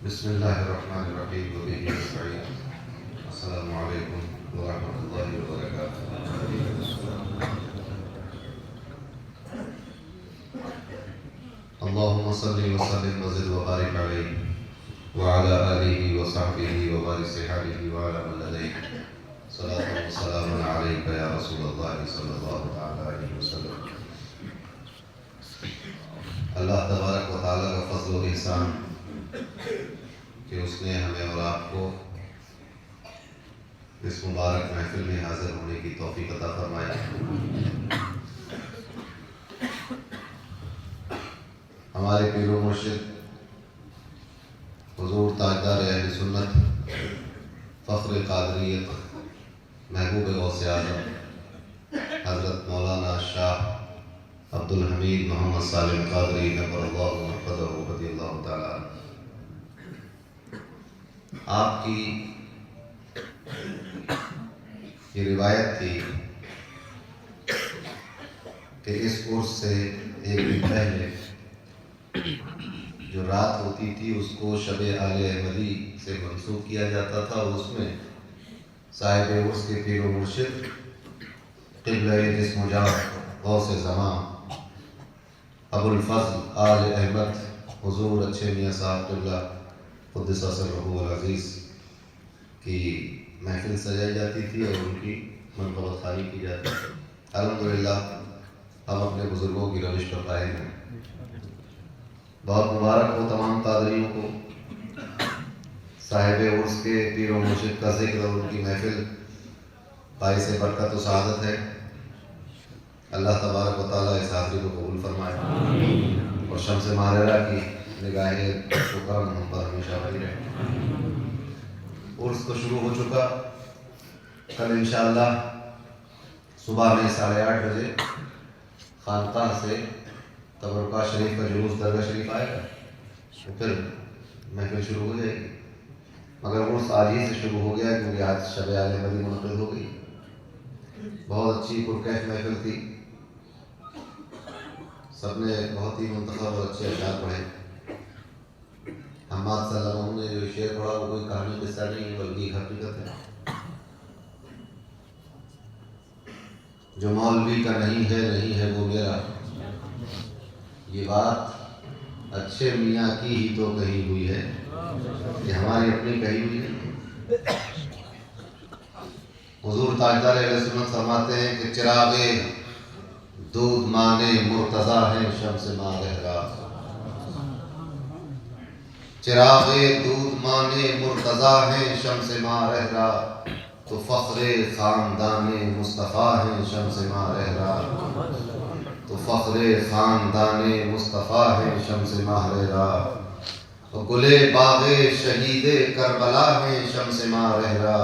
بسم الله الرحمن الرحيم وبه نستعين. السلام عليكم ورحمة الله وبركاته. اللهم صل وسلم وزد وبارك عليه وعلى آله وصحبه وبارك صحابه وعلى من لديه صلاة وسلام عليك يا رسول الله صلى الله عليه وسلم. اللہ تبارک و تعالیٰ کا فضل و احسان کہ اس نے ہمیں اور آپ کو اس مبارک محفل میں حاضر ہونے کی توفیق عطا فرمایا. ہمارے پیر و مرشد حضور تاجدار اہل سنت فخر قادریت محبوب غوث اعظم حضرت مولانا شاہ عبد الحمید محمد سالم قادری نبر اللہ مرقدہ رضی اللہ تعالیٰ آپ کی یہ روایت تھی کہ اس عرس سے ایک دن پہلے جو رات ہوتی تھی اس کو شب آل احمدی سے منسوب کیا جاتا تھا. اس میں صاحب عرس کے پیر و مرشد قبلہ جسم و جاں غوث زمان ابو الفضل آل احمد حضور اچھے میاں صاحب قبلہ قدس سرہ العزیز کی محفل سجائی جاتی تھی اور ان کی منقبت خوانی کی جاتی تھی. الحمدللہ ہم اپنے بزرگوں کی روش پر قائم ہیں. بہت مبارک ہو تمام قادریوں کو. صاحب عرس کے پیر و مرشد کا ذکر اور ان کی محفل باعث برکت و سعادت ہے. اللہ تبارک و تعالیٰ اس حاضری کو قبول فرمائے اور شمس ماہرہ کی نگاہ شکر ہم پر ہمیشہ بنی رہے. عرس تو شروع ہو چکا. کل انشاءاللہ صبح میں 8:30 بجے خانقاہ سے تبرکہ شریف کا جلوس درگاہ شریف آئے گا تو پھر محفل شروع ہو جائے گی. مگر عرس آج ہی سے شروع ہو گیا کیونکہ آج شب آل احمدی منعقد ہو گئی. بہت اچھی پرکیف محفل تھی. سب نے بہت ہی منتخب اور اچھے اشعار پڑھے. حماد صلی اللہ علیہ وسلم نے جو شعر پڑھا وہ کوئی کہانی قصہ نہیں بلکہ ایک حقیقت ہے. جو مولوی کا نہیں ہے وہ میرا. یہ بات اچھے میاں کی ہی تو کہی ہوئی ہے, یہ ہماری اپنی کہی ہوئی ہے. حضور تاجدار اہل سنت فرماتے ہیں کہ چراغ دودھ مانے مرتضیٰ ہیں شمس ماہ رہرا. چراغ دودھ مانے مرتضیٰ ہیں شمس ماہ رہرا, تو فخر خاندان مصطفیٰ ہیں شمس ماہ رہرا. تو فخر خاندان مصطفیٰ ہیں شمس ماہ رہرا. تو گلے باغ شہید کربلا ہیں شمس ماہ رہرا.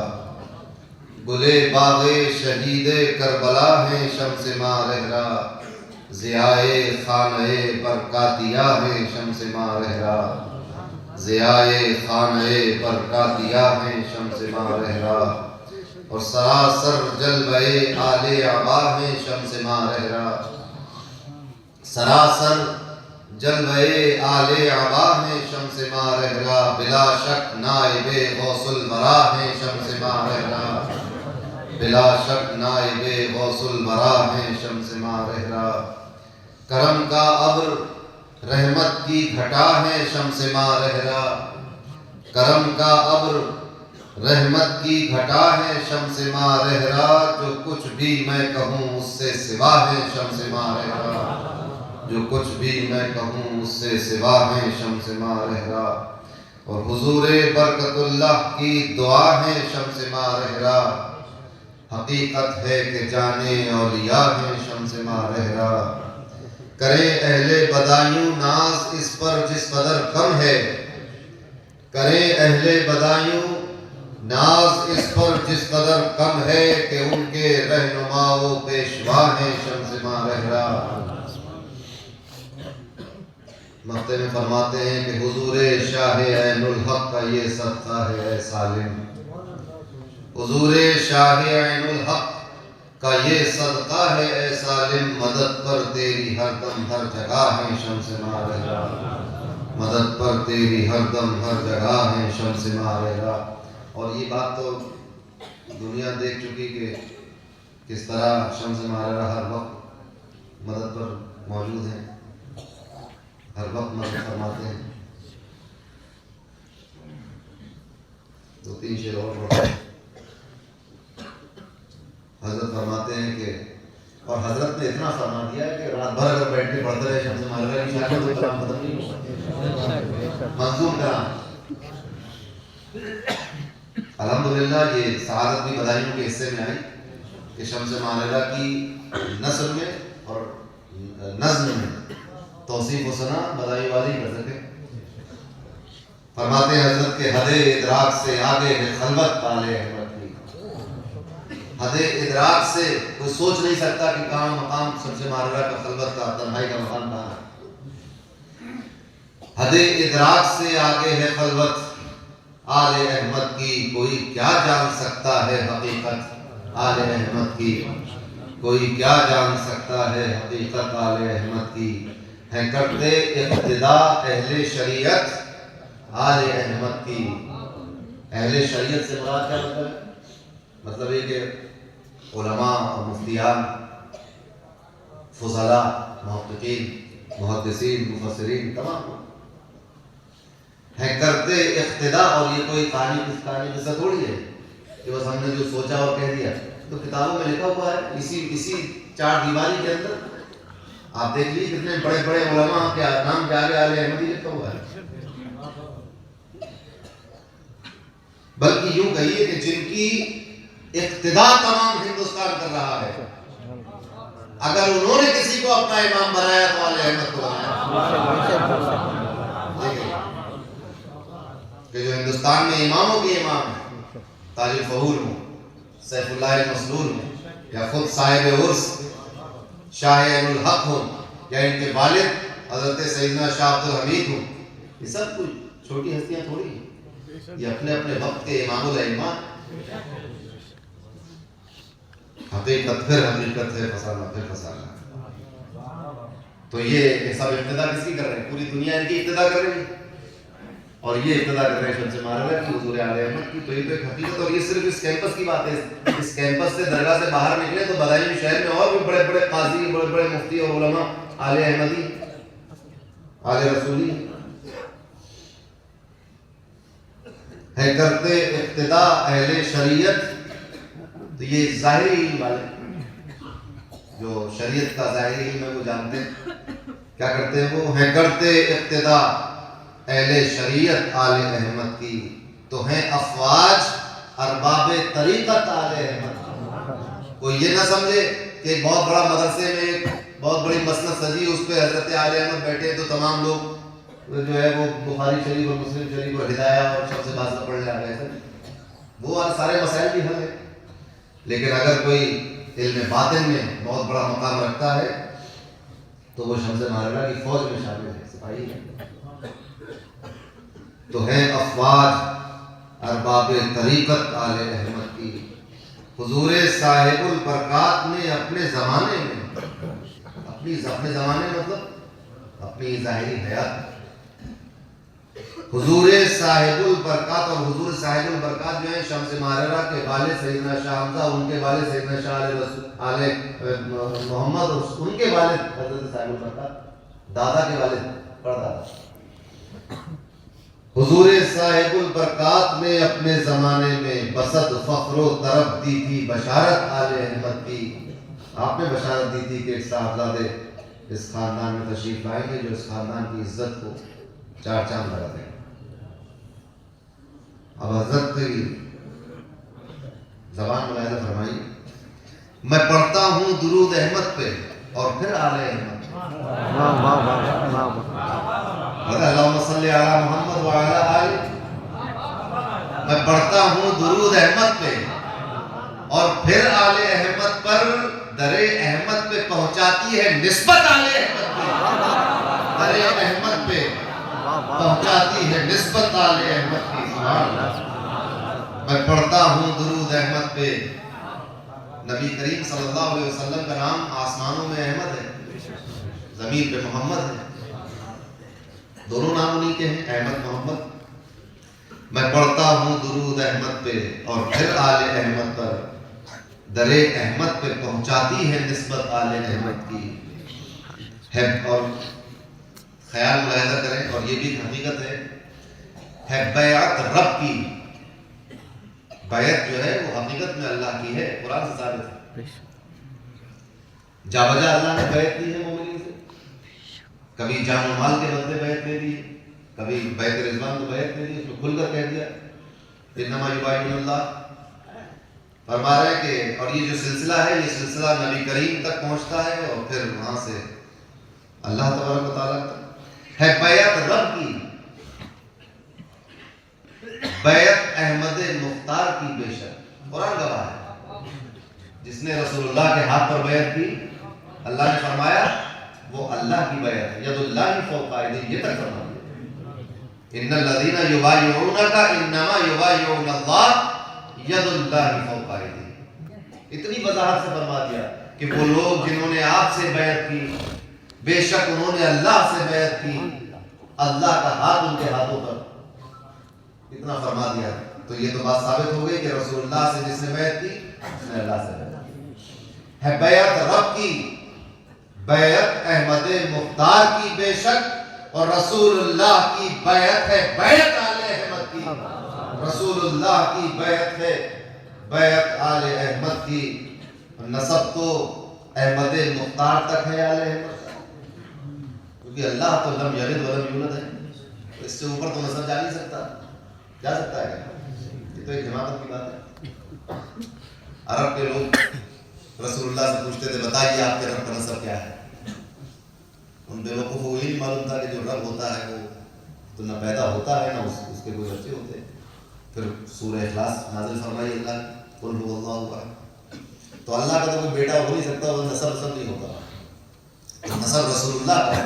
گلے باغ شہید کربلا ہیں شمس ماہ رہرا. ضیائے خانہ برکاتیہ ہیں شمس ماہ رہرا. ضیائے خانہ برکاتیہ ہیں شمس ماہ رہرا. اور سراسر جلوہ آل عبا ہیں شمس ماہ رہرا. سراسر جلوہ آل عبا ہیں شمس ماہ رہرا. بلا شک نائب غوث الورا ہیں شمس ماہ رہرا. بلا شک نائب غوث الورا ہیں شمس ماہ رہرا. کرم کا ابر رحمت کی گھٹا ہے شمس ماہ رہرا. کرم کا ابر رحمت کی گھٹا ہے شمس ماہ رہرا. جو کچھ بھی میں کہوں اس سے سوا ہے شمس ماہ رہرا. جو کچھ بھی میں کہوں اس سے سوا ہے شمس ماہ رہرا. اور حضور برکت اللہ کی دعا ہے شمس ماہ رہرا. حقیقت ہے کہ جانے اولیاء ہیں شمس ماہ رہرا. کرے اہل بدایوں ناز اس پر جس قدر کم ہے. کرے اہل بدایوں ناز اس پر جس قدر کم ہے کہ ان کے رہنما و پیشوا ہیں شمس ماہ رہرا. مقطع میں فرماتے ہیں کہ حضور شاہ عین الحق کا یہ صدقہ ہے اے سالم. حضور شاہ عین الحق کا یہ صدقہ ہے اے سالم. مدد پر تیری ہر دم ہر جگہ ہے شمس ماہ رہرا. مدد پر تیری ہر دم ہر جگہ ہے شمس ماہرہ. اور یہ بات تو دنیا دیکھ چکی کہ کس طرح شمس ماہرہ ہر وقت مدد پر موجود ہیں، ہر وقت مدد فرماتے ہیں. دو تین شعر اور پڑھتے ہیں. حضرت فرماتے ہیں کہ اور حضرت نے اتنا فرما دیا ہے کہ رات بھر اگر بیٹھ کے پڑھتے رہے شمس ماہرہ کی شان تو کلام ختم نہیں ہوگا. منظوم کلام. الحمدللہ یہ سعادت بھی بدائیوں کے حصے میں آئی کہ شمس ماہرہ کی نثر میں اور نظم میں توصیف و ثنا بدائی والی کر سکے. فرماتے ہیں حضرت کے حد ادراک سے آگے ہے خلوت پالے احمد کی. حد ادراک سے کوئی سوچ نہیں سکتا کہ کہاں مقام شمس ماہرہ کا، خلوت کا، تنہائی کا مقام کہاں ہے. حد ادراک سے آگے ہے خلوت آل احمد کی، کوئی کیا جان سکتا ہے حقیقت آل احمد کی. کوئی کیا جان سکتا ہے حقیقت آل احمد کی. ہے کرتے اقتدا اہل شریعت آل احمد کی. اہل شریعت سے مراد کیا مطلب ہے؟ مطلب یہ کہ علماء اور مفتیان، فضلاء، محققین، محدثین، مفسرین، تمام ہے کرتے اقتدا. اور یہ کوئی کہانی قصہ تھوڑی ہے کہ بس ہم نے جو سوچا اور کہہ دیا. تو کتابوں میں لکھا ہوا ہے اسی چار دیواری کے اندر. آپ دیکھ لیجیے کتنے بڑے بڑے علماء کے نام کے آگے آل احمدی لکھا ہوا ہے. بلکہ یوں کہیے کہ جن کی اقتدا تمام ہندوستان کر رہا ہے، اگر انہوں نے کسی کو اپنا امام بنایا تو آل احمد کو بنایا. کہ جو ہندوستان میں اماموں کے امام ہیں، تاج الفہول ہوں، سیف اللہ المسلول ہوں، یا خود صاحب عرس شاہ عین الحق ہوں، یا ان کے والد حضرت سیدنا شاہ عبد الحمید ہوں، یہ سب کچھ چھوٹی ہستیاں تھوڑی ہیں. یہ اپنے اپنے وقت کے امام الائمہ. حقیقت پھر حقیقت ہے، فسانہ پھر فسانہ. تو یہ سب ابتدا کس کی کر رہے ہیں؟ پوری دنیا ان کی ابتدا کر رہی ہے، اور یہ ابتدا کر رہے ہیں شمس ماہرہ کی، حضور آل احمد کی. تو یہ تو ایک حقیقت. اور یہ صرف اس کیمپس کی بات ہے. اس کیمپس سے درگاہ سے باہر نکلے تو بدایوں شہر میں اور بھی بڑے بڑے قاضی، بڑے بڑے مفتی اور علماء آل احمدی، آل رسولی ہے کرتے اقتدا اہل شریعت. تو یہ ظاہری علم والے جو شریعت کا ظاہری علم ہے وہ جانتے ہیں. کیا کرتے ہیں وہ؟ ہے کرتے اقتدا اہل شریعت آل احمد کی، تو ہیں افواج ارباب طریقت آل احمد. کوئی یہ نہ سمجھے کہ ایک بہت بڑا مدرسے میں ایک بہت بڑی مسند سجی، اس پہ حضرت آل احمد بیٹھے تو تمام لوگ جو ہے وہ بخاری شریف اور مسلم شریف اور ہدایہ اور سب سے بات پڑھ لے آ گئے. وہ سارے مسائل بھی حل ہے. لیکن اگر کوئی علم باطن میں بہت بڑا مقام رکھتا ہے تو وہ شمس ماہرہ کی فوج میں شامل ہے، سپاہی ہے. تو ہیں افواج ارباب طریقت آل احمد کی. حضور صاحب البرکات نے اپنے زمانے میں اپنے زمانے مطلب اپنی ظاہری حیات، حضور صاحب البرکات. اور حضور صاحب البرکات جو ہیں شمس ماہرہ کے والد سیدنا شاہ حمزہ، ان کے والد سیدنا شاہ آل محمد، اور ان کے والد حضرت صاحب البرکات، دادا کے والد پردادا. حضور صاحب البرکات نے اپنے زمانے میں بسط فخر و طرب دی تھی بشارت آل احمد کی. آپ نے بشارت دی تھی کہ ایک صاحبزادے اس خاندان میں تشریف لائیں گے جو اس خاندان کی عزت کو چار چاند لگا دیں. اب حضرت کی زبان ملاحظہ فرمائی، میں پڑھتا ہوں درود احمد پہ اور پھر آل احمد. اللہم صلی علی محمد وعلی آل. میں پڑھتا ہوں درود احمد پہ اور پھر آل احمد پر. در احمد پہ پہنچاتی ہے نسبت آل احمد پہ. در احمد پہ پہنچاتی ہے نسبت آل احمد کی. میں پڑھتا ہوں درود احمد پہ. نبی کریم صلی اللہ علیہ وسلم کا نام آسمانوں میں احمد ہے، زمین پہ محمد ہے. دونوں نام انہیں کے ہیں، احمد محمد۔ میں پڑھتا ہوں درود احمد پہ اور پھر آل احمد پر، درے احمد پہ پہنچاتی ہے نسبت آل احمد کی ہے۔ اور خیال ملاحظہ کریں، اور یہ بھی حقیقت ہے بیعت رب کی، بیعت جو ہے وہ حقیقت میں اللہ کی ہے، قرآن سے ثابت ہے۔ جا بجا اللہ نے بیعت کی ہے مومنین سے، کبھی جان و مال کے بدلے بیعت دے دی، کبھی بیعت رضوان کو بیعت دے دی، اس میں کھل کر کہہ دیا انما یبایعون اللہ۔ فرما رہے ہیں کہ اور یہ جو سلسلہ ہے، یہ سلسلہ نبی کریم تک پہنچتا ہے اور پھر وہاں سے اللہ تبارک و تعالیٰ تک ہے۔ بیعت رب کی، بیعت احمد مختار کی بے شک، قرآن گواہ ہے۔ جس نے رسول اللہ کے ہاتھ پر بیعت کی، اللہ نے فرمایا وہ اللہ کی بیعت ہے، ید اللہ فوق ایدیہم، یہ تک فرما دیا ان الذین یبایعونک انما یبایعون اللہ ید اللہ فوق ایدیہم۔ اتنی وضاحت سے فرما دیا کہ وہ لوگ جنہوں نے آپ سے بیعت کی، بے شک انہوں نے اللہ سے بیعت کی، اللہ کا ہاتھ ان کے ہاتھوں پر، اتنا فرما دیا۔ تو یہ تو بات ثابت ہو گئی کہ رسول اللہ سے جس نے بیعت کی اس نے اللہ سے بیعت کی ہے۔ بیعت رب کی، بیعت احمد مختار کی بے شک، اور رسول اللہ کی بیعت ہے بیعت آل احمد کی، رسول اللہ کی بیعت ہے بیعت آل احمد کی۔ نسب تو احمد مختار تک ہے آل احمد کا، کیونکہ اللہ تو لم یلد ولم یولد ہے، اس سے اوپر تو نسب جا نہیں سکتا، جا سکتا ہے کیا؟ یہ تو ایک حماقت کی بات ہے۔ عرب کے لوگ رسول اللہ سے پوچھتے تھے بتائیے آپ کے رب کا نسب کیا ہے؟ ان بے وقوفوں کو یہ نہیں معلوم تھا کہ جو رب ہوتا ہے وہ تو نہ پیدا ہوتا ہے نہ اس کے کوئی بچے ہوتے۔ پھر سورہ اخلاص نازل فرمائی اللہ کی، قل هو اللہ احد۔ تو اللہ کا تو کوئی بیٹا ہو نہیں سکتا، وہ نسب نہیں ہوتا، نسب رسول اللہ کا ہے۔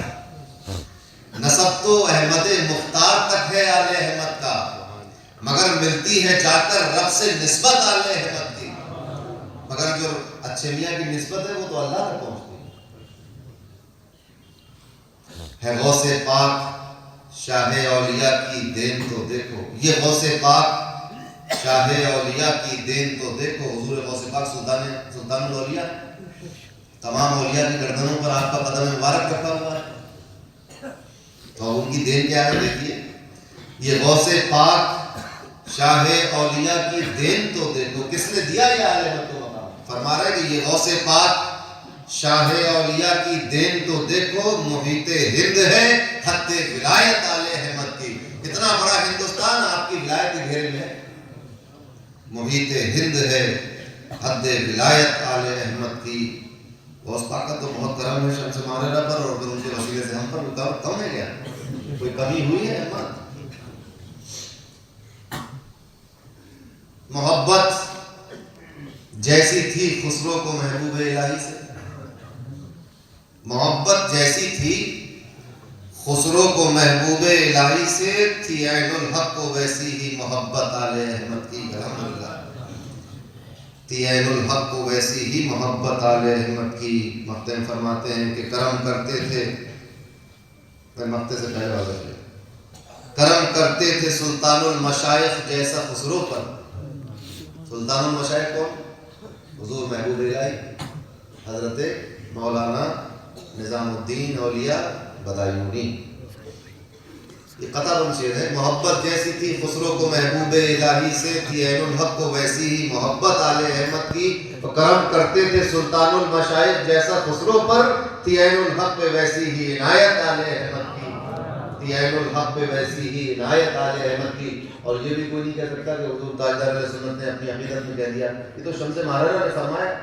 نسب تو احمد مختار تک ہے آل احمد کا، مگر ملتی ہے جا کر رب سے نسبت آل احمد کی، مگر جو اچھے میاں کی نسبت ہے وہ تو اللہ تک پہنچتی ہے۔ غوث پاک شاہ اولیاء کی دین تو دیکھو، یہ غوث پاک شاہ اولیاء کی دین تو دیکھو۔ حضور غوث پاک سلطان الاولیاء، تمام اولیاء کی گردنوں پر آپ کا قدم مبارک رکھا ہوا ہے، تو ان کی دین کیا ہے دیکھیے۔ یہ غوث پاک شاہ اولیاء کی دین تو دیکھو، کس نے دیا یہ آل احمد کو مقام؟ فرما رہا ہے کہ یہ غوث پاک شاہ اولیاء کی دین تو دیکھو، محیط ہند ہے حد ولایت آل احمد کی۔ اتنا بڑا ہندوستان آپ کی ولایت کے گھیرے میں ہے، محیط ہند ہے حد ولایت آل احمد کی۔ غوث پاک کا تو بہت کرم ہے شمس ماررہ پر، اور پھر ان کے وسیلے سے ہم پر کم ہے کیا؟ کوئی کمی ہوئی ہے احمد؟ محبت جیسی تھی خسرو کو محبوب الہی سے، محبت جیسی تھی خسرو کو محبوب الہی سے، تھی عین الحق کو ویسی ہی محبت آل احمد کی۔ الحمدللہ، تھی عین الحق کو ویسی ہی محبت آل احمد کی۔ مقتے فرماتے ہیں کہ کرم کرتے تھے، میں مقتے سے پہلے واضح کیا، کرم کرتے تھے سلطان المشائخ جیسا خسرو پر۔ سلطان المشائخ کون؟ حضور محبوب الہی حضرت مولانا نظام الدین اولیاء بدایونی۔ یہ قطع بن شعر ہے۔ محبت جیسی تھی خسرو کو محبوب الہی سے، تھی عین الحق کو ویسی ہی محبت آل احمد کی۔ کرم کرتے تھے سلطان المشائخ جیسا خسرو پر، تھی عین الحق پہ ویسی ہی عنایت آل احمد کی، تھی عین الحق پہ ویسی ہی عنایت آل احمد کی۔ اور یہ بھی کوئی نہیں کہہ سکتا کہ حضور تاجدار علیہ سنت نے اپنی عقیدت میں کہہ دیا، یہ تو شمس ماررہ نے فرمایا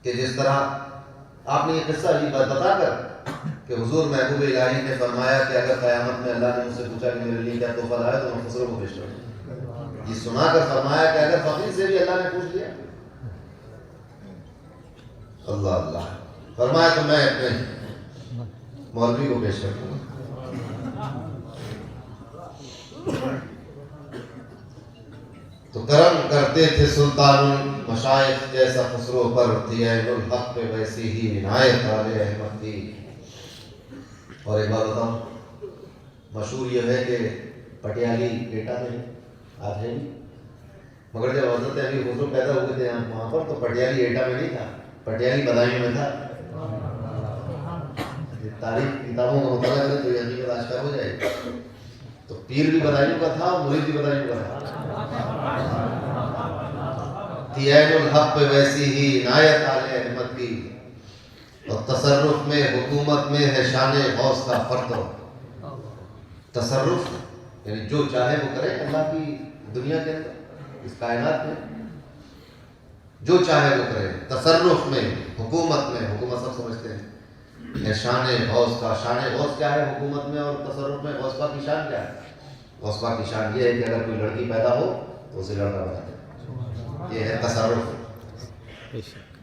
کہ جس طرح آپ نے یہ قصہ عجیب بات بتا کر کہ حضور محبوب الہی نے فرمایا کہ اگر قیامت میں اللہ نے مجھ سے پوچھا کہ میرے لیے کیا تحفہ لایا تو میں خسرو کو پیش کروں، یہ سنا کر فرمایا کہ اگر فقیر سے بھی اللہ نے پوچھ لیا، اللہ اللہ فرمایا تو میں اپنے مولوی کو پیش کر دوں۔ تو کرم کرتے تھے سلطان المشائخ جیسا خسرو پر، تھی عین الحق پہ ویسی ہی عنایت آل احمد کی۔ اور ایک بات بتاؤں، مشہور یہ ہے کہ پٹیالی ایٹا میں آج ہے نہیں، مگر جب حضرت امیر خسرو پیدا ہوئے تھے وہاں پر تو پٹیالی ایٹا میں نہیں تھا، پٹیالی بدایوں میں تھا۔ تاریخ کتابوں کا مطالعہ کریں تو یہ حقیقت آشکار ہو جائے گی۔ تو پیر بھی بدایوں کا تھا اور مرید بھی بدایوں کا تھا۔ تھی عین الحق پہ ویسی ہی عنایت آل احمد کی، اور تصرف میں حکومت میں ہے شان غوث کا فرد۔ تصرف یعنی جو چاہے وہ کرے اللہ کی دنیا کے اندر، اس کائنات میں جو چاہے وہ کرے۔ تصرف میں حکومت میں، حکومت سب سمجھتے ہیں، ہے شان غوث کا۔ شان غوث کیا ہے حکومت میں اور تصرف میں؟ غوث پاک کی شان کیا ہے؟ غوث پاک کی شان یہ ہے کہ اگر کوئی لڑکی پیدا ہو تو اسے لڑکا بنا دے، یہ ہے تصرف۔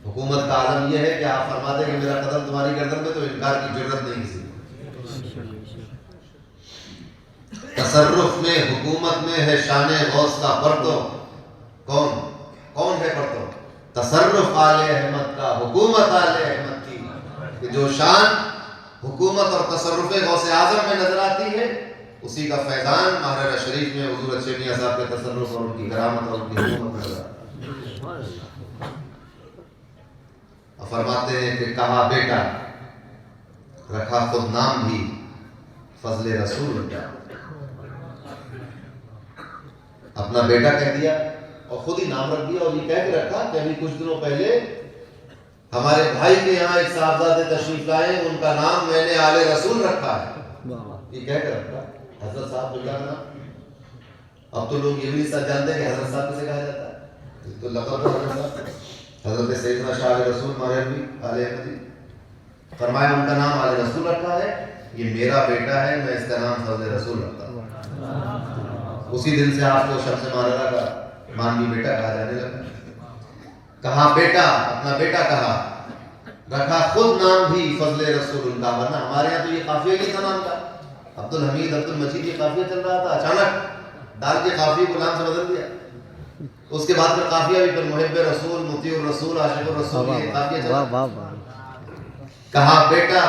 حکومت کا عالم یہ ہے کہ آپ فرماتے ہیں کہ میرا قدم تمہاری گردن میں، تو انکار کی ضرورت نہیں کسی کو۔ تصرف میں حکومت میں ہے شان غوث کا پرتو۔ کون ہے پرتو؟ تصرف آل احمد کا، حکومت آل احمد کی، کہ جو شان حکومت اور تصرف غوث اعظم میں نظر آتی ہے اسی کا فیضان ماہرہ شریف میں حضور اچھے میاں صاحب کے تصرف اور ان کی کرامت اور ان کی حکومت میں نظر آتی ہے۔ فرماتے ہیں کہ کہا بیٹا، رکھا خود نام بھی فضل رسول کا۔ اپنا بیٹا کہہ دیا اور خود ہی نام رکھ دیا، اور یہ کہہ کے رکھا کہ ابھی کچھ دنوں پہلے ہمارے بھائی کے یہاں ایک صاحبزادے تشریف لائے، ان کا نام میں نے آل رسول رکھا ہے، یہ کہہ کے رکھا حضرت صاحب اللہ کا نام۔ اب تو لوگ یہ بھی نہیں جانتے کہ حضرت صاحب کسے کہا جاتا ہے، تو لقب ہے حضرت صاحب۔ حضرت سیدنا شاہ رسول ہمارے بھی آل احمدی، فرمایا ان کا نام آل رسول رکھا ہے، یہ میرا بیٹا ہے، میں اس کا نام فضل رسول رکھتا ہوں۔ اسی دن سے آپ کو شمس ماررہ کا مانوی بیٹا کہا جانے لگا۔ کہا بیٹا، اپنا بیٹا کہا، رکھا خود نام بھی فضل رسول کا۔ ورنہ ہمارے یہاں تو یہ قافیہ ہی تھا نام کا، عبد الحمید عبد المجید یہ قافیہ چل رہا تھا، اچانک ڈال کے قافیہ کو نام سے بدل دیا۔ اس کے بعد پھر قافیہ بھی، پھر محب رسول، مطیع الرسول، عاشق الرسول، یہ قافیہ چلا۔ کہا بیٹا،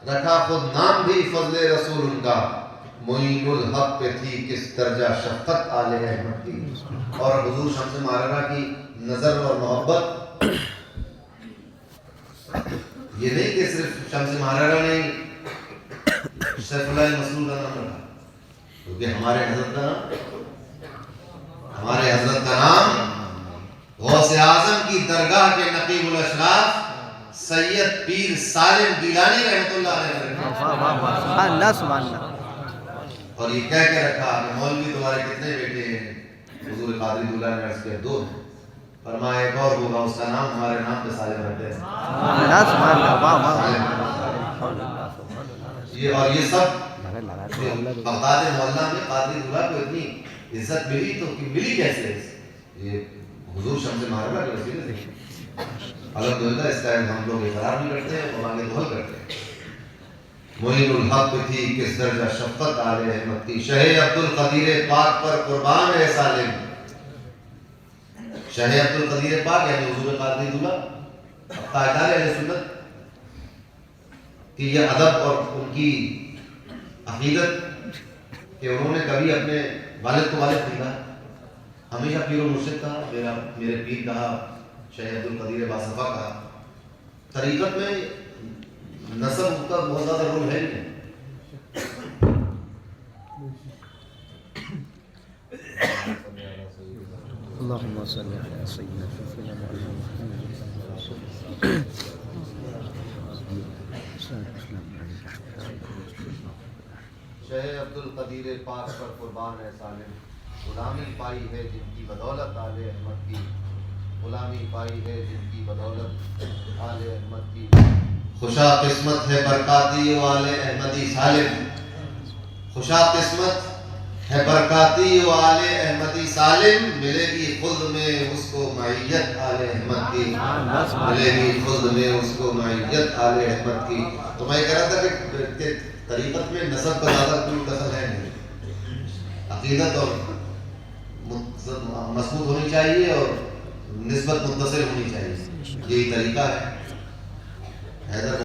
رکھا خود نام بھی فضل رسول کا، معین الحق پہ تھی کس درجہ شفقت آل احمد کی۔ اور حضور شمس ماررہ کی نظر اور محبت یہ نہیں کہ صرف شمس ماررہ نے سیف اللہ مسلول کا نام رکھا، کیونکہ ہمارے حضرت کا نام غوث اعظم کی درگاہ کے نقیب الاشراف سید پیر سالم گیلانی رحمۃ اللہ علیہ نے، اور یہ کہہ کے رکھا کہ مولوی تمہارے کتنے بیٹے ہیں؟ حضور قادری دولہ نے عرض کیا 2 ہیں۔ فرمایا ایک اور ہوگا، اس کا نام ہمارے نام پہ سالم رکھتے ہیں۔ یہ اور یہ سب بغداد محلہ میں قادری دولہ کو اتنی عزت ملی، تو ملی کیسے؟ یہ حضور شمس ماررہ کے وسیلے سے۔ الحمدللہ اس کا ہم لوگ اقرار بھی کرتے ہیں اور آگے دعا کرتے ہیں۔ معین الحق تھی کس درجہ شفقت آل احمد کی، شہ عبد القدیر پاک پر قربان ہے سالم۔ شہ عبد القدیر پاک یعنی حضور قادری دولہ، قائدان اہل سنت کہ یہ ادب اور ان کی عقیدت کہ انہوں نے کبھی اپنے والد کو والد نہیں کہا، ہمیشہ پیر و مرشد کہا، میرے پیر کہا، شہ عبد القدیر باصفا کہا۔ طریقت میں نسب کا بہت زیادہ رول ہے نہیں۔ اللهم صل على سيدنا شہ عبد القدیر پاک پر قربان ہے سالم، غلامی پائی ہے جن کی بدولت آل احمد کی، غلامی پائی ہے جن کی بدولت آل احمد کی۔ خوشا قسمت ہے برکاتی و آل احمدی سالم، خوشا قسمت ہے برکاتی و آل احمدی سالم، ملے گی خلد میں اس کو معیت آل احمد کی، ملے گی خلد میں اس کو معیت آل احمد کی۔ تو میں کہہ رہا تھا کہ طریقت میں نسب کا زیادہ کوئی دخل ہے نہیں، عقیدت اور مضبوط ہونی چاہیے اور نسبت متصل ہونی چاہیے، یہی طریقہ ہے۔ حیدر